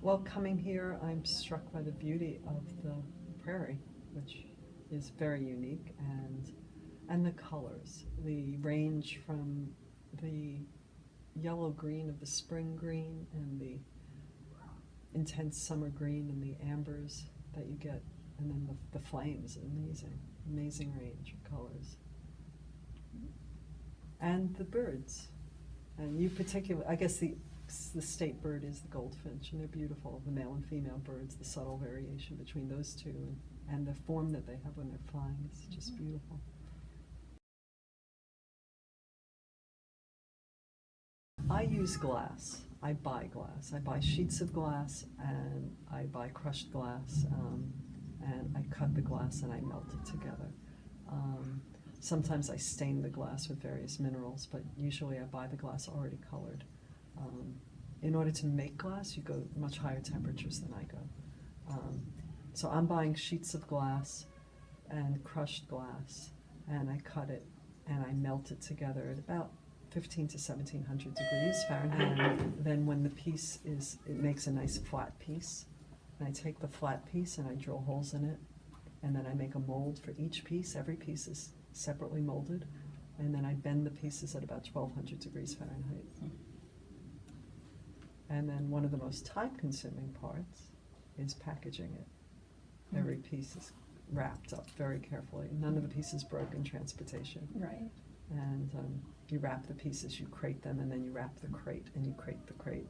Well, coming here, I'm struck by the beauty of the Prairie, which is very unique, and the colors. The range from the yellow green of the spring green and the intense summer green and the ambers that you get, and then the flames. Amazing range of colors. And the birds. And you particularly, I guess the state bird is the goldfinch, and they're beautiful, the male and female birds, the subtle variation between those two, and the form that they have when they're flying is just beautiful. I use glass. I buy glass. I buy sheets of glass, and I buy crushed glass, and I cut the glass and I melt it together. Sometimes I stain the glass with various minerals, but usually I buy the glass already colored. In order to make glass, you go much higher temperatures than I go. So I'm buying sheets of glass and crushed glass, and I cut it and I melt it together at about 15 to 1700 degrees Fahrenheit. And then when the piece it makes a nice flat piece. And I take the flat piece and I drill holes in it, and then I make a mold for each piece. Every piece is separately molded, and then I bend the pieces at about 1200 degrees Fahrenheit. And then one of the most time-consuming parts is packaging it. Every piece is wrapped up very carefully. None of the pieces broke in transportation. Right. And you wrap the pieces, you crate them, and then you wrap the crate, and you crate the crate.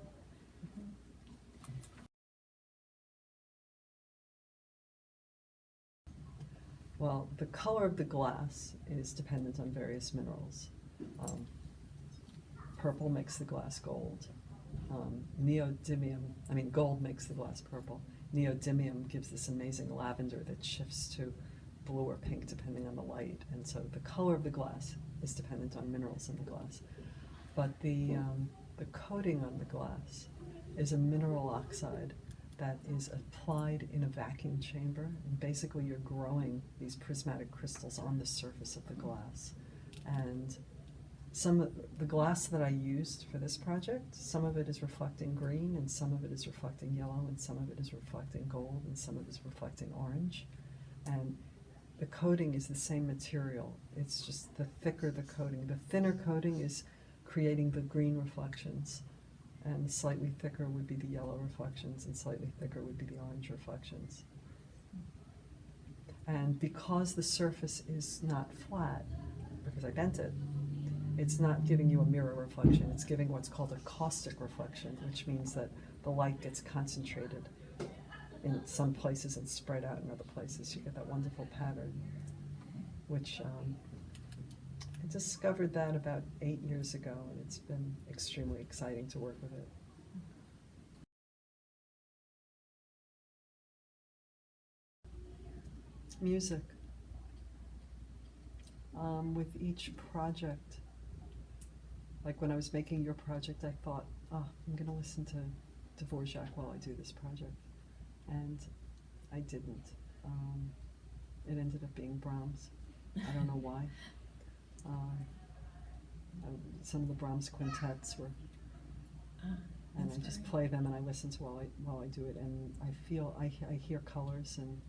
Well, the color of the glass is dependent on various minerals. Purple makes the glass gold. Gold makes the glass purple. Neodymium gives this amazing lavender that shifts to blue or pink depending on the light. And so the color of the glass is dependent on minerals in the glass. But the coating on the glass is a mineral oxide that is applied in a vacuum chamber, and basically you're growing these prismatic crystals on the surface of the glass. And some of the glass that I used for this project, some of it is reflecting green, and some of it is reflecting yellow, and some of it is reflecting gold, and some of it is reflecting orange. And the coating is the same material. It's just the thicker the coating. The thinner coating is creating the green reflections, and slightly thicker would be the yellow reflections, and slightly thicker would be the orange reflections. And because the surface is not flat, because I bent it, it's not giving you a mirror reflection. It's giving what's called a caustic reflection, which means that the light gets concentrated in some places and spread out in other places. You get that wonderful pattern, which I discovered that about 8 years ago, and it's been extremely exciting to work with it. Music. With each project, like when I was making your project, I thought, I'm going to listen to Dvorak while I do this project. And I didn't. It ended up being Brahms. I don't know why. Some of the Brahms quintets were, and I just play them and I listen to while I do it, and I hear colors, and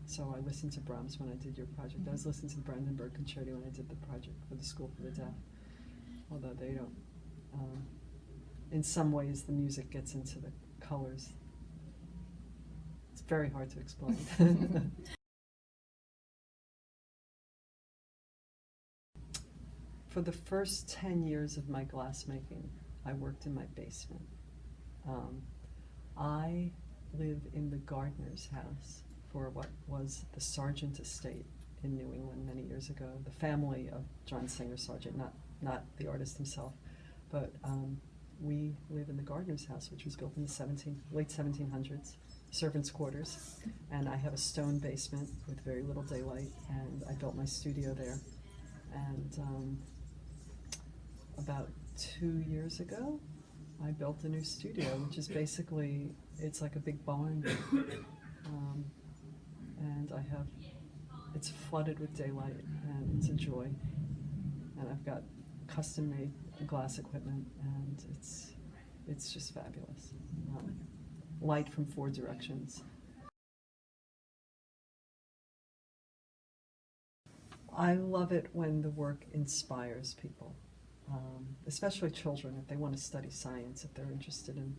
so I listened to Brahms when I did your project. I was listening to the Brandenburg Concerti when I did the project for the School for the Deaf, although they don't. In some ways, the music gets into the colors. It's very hard to explain. For the first 10 years of my glassmaking, I worked in my basement. I live in the gardener's house for what was the Sargent estate in New England many years ago. The family of John Singer Sargent, not the artist himself, but we live in the gardener's house, which was built in the late 1700s, servants' quarters, and I have a stone basement with very little daylight, and I built my studio there. And about 2 years ago, I built a new studio, which is basically, it's like a big barn. And it's flooded with daylight, and it's a joy. And I've got custom-made glass equipment, and It's just fabulous. Light from four directions. I love it when the work inspires people, especially children, if they want to study science, if they're interested in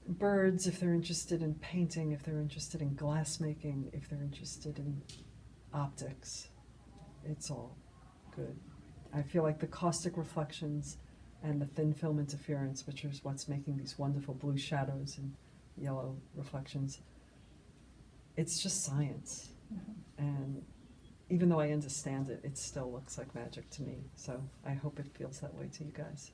birds, if they're interested in painting, if they're interested in glassmaking, if they're interested in optics. It's all good. I feel like the caustic reflections and the thin film interference, which is what's making these wonderful blue shadows and yellow reflections, it's just science. And even though I understand it, it still looks like magic to me. So I hope it feels that way to you guys.